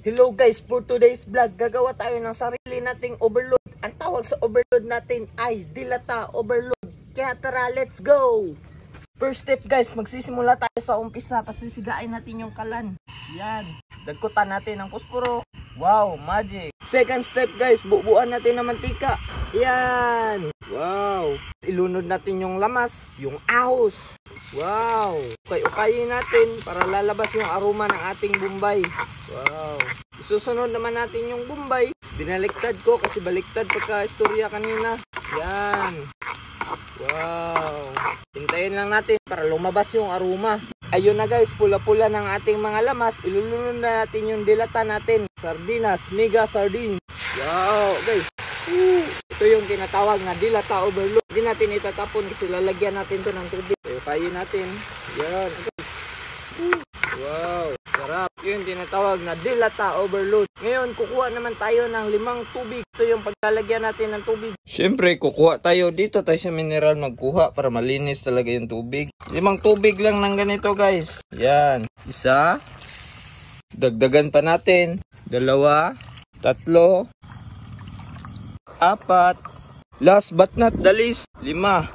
Hello guys, for today's vlog, gagawa tayo ng sarili nating overload. Ang tawag sa overload natin ay dilata overload. Kaya tara, let's go! First step guys, magsisimula tayo sa umpisa. Pasisigain natin yung kalan. Yan. Dagkutan natin ng posporo. Wow, magic. Second step guys, bubuan natin ng mantika. Yan. Wow. Ilunod natin yung lamas, yung ahos. Wow. Ukay-ukayin natin para lalabas yung aroma ng ating bombay. Wow. Isusunod naman natin yung bombay. Binaliktad ko kasi baliktad pagka istorya kanina. Yan. Wow. Hintayin lang natin para lumabas yung aroma. Ayun na guys, pula-pula ng ating mga lamas. Ilulunod na natin yung dilata natin. Sardinas, mega sardines. Wow guys. Ito yung tinatawag na dilata overload. Hindi natin itatapon kasi lalagyan natin to ng tubig. Kayin natin. Yan. Wow. Sarap. Yung tinatawag na dilata overload. Ngayon, kukuha naman tayo ng 5 tubig. Ito yung paglalagyan natin ng tubig. Siyempre, kukuha tayo dito tayo sa mineral magkuha para malinis talaga yung tubig. 5 tubig lang ng ganito guys. Yan. 1. Dagdagan pa natin. 2. 3. 4. Last but not the least, 5.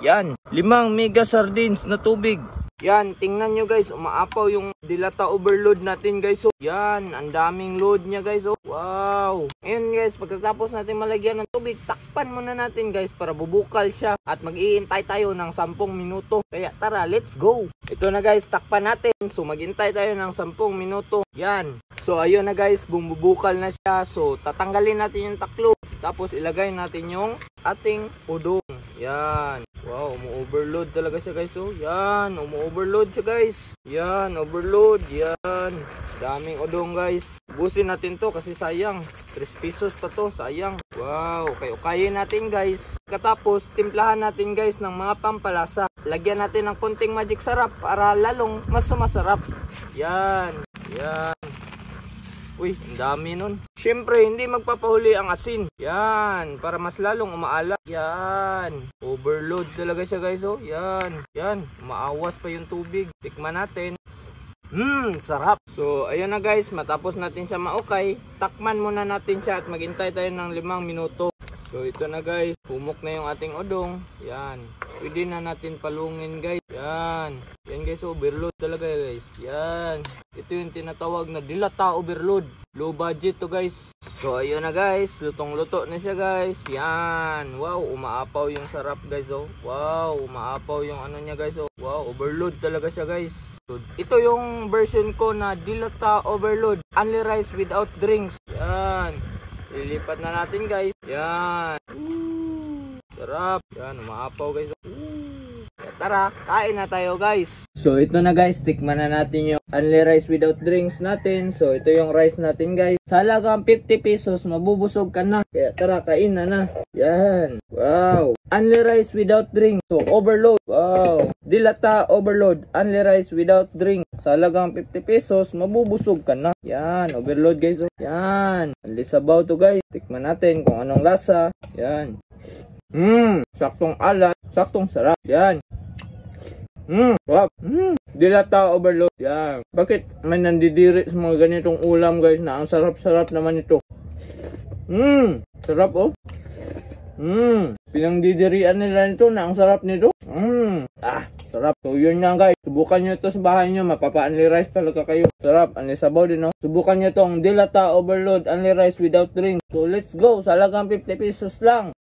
Yan. 5 mega sardines na tubig. Yan, tingnan nyo guys, umaapaw yung dilata overload natin guys. So, yan, ang daming load niya guys. Oh, wow. Ngayon guys, pagkatapos natin malagyan ng tubig, takpan muna natin guys para bubukal siya. At mag-iintay tayo ng 10 minuto. Kaya tara, let's go. Ito na guys, takpan natin. So, mag-intay tayo ng 10 minuto. Yan. So, ayun na guys, bumubukal na siya. So, tatanggalin natin yung taklo. Tapos, ilagay natin yung ating udong. Yan. Wow, umu-overload talaga siya guys. Oh, yan, umu-overload siya guys. Yan, overload. Yan. Daming udong guys. Ubusin natin to kasi sayang. 3 pesos pa to, sayang. Wow, okay-ukayin natin guys. Katapos, timplahan natin guys ng mga pampalasa. Lagyan natin ng konting magic sarap para lalong mas sumasarap. Yan. Yan. Uy, ang dami nun. Siyempre, hindi magpapahuli ang asin. Yan, para mas lalong umaala. Yan, overload talaga siya guys. Oh, yan, yan, umaawas pa yung tubig. Tikman natin. Sarap. So, ayun na guys, matapos natin siya maukay, takman muna natin siya at maghintay tayo ng 5 minuto. So, ito na guys, pumok na yung ating udong. Yan, pwede na natin palungin guys. Yan, yan guys, overload talaga guys. Yan, ito yung tinatawag na dilata overload. Low budget to guys. So, ayun na guys, lutong-luto na siya guys. Yan, wow, umaapaw yung sarap guys. Oh, wow, umaapaw yung ano niya guys. Oh, wow, overload talaga siya guys. So, ito yung version ko na dilata overload. Only rice without drinks. Yan. Lilipat na natin guys. Yan. Sarap. Yan, umaapaw guys. Tara, kain na tayo guys. So ito na guys, tikman na natin yung only rice without drinks natin. So ito yung rice natin guys. Sa halagang 50 pesos, mabubusog ka na. Kaya tara, kain na. Yan. Wow. Only rice without drinks. So overload. Wow. Dilata overload. Only rice without drink. Sa halagang 50 pesos, mabubusog ka na. Yan. Overload guys. Yan. Only sabaw to guys. Tikman natin kung anong lasa. Yan. Saktong alat. Saktong sarap. Yan. Wow. Dilata overload. Yan. Bakit may nandidiri sa mga ganitong ulam guys na ang sarap-sarap naman ito. Sarap oh. Pinangdidirian nila nito na ang sarap nito. Sarap. So yun nga guys. Subukan nyo ito sa bahay nyo. Mapapa-only rice talaga kayo. Sarap. Only sabaw din oh. Subukan nyo itong dilata overload only rice without drink. So let's go. Sa halagang 50 pesos lang.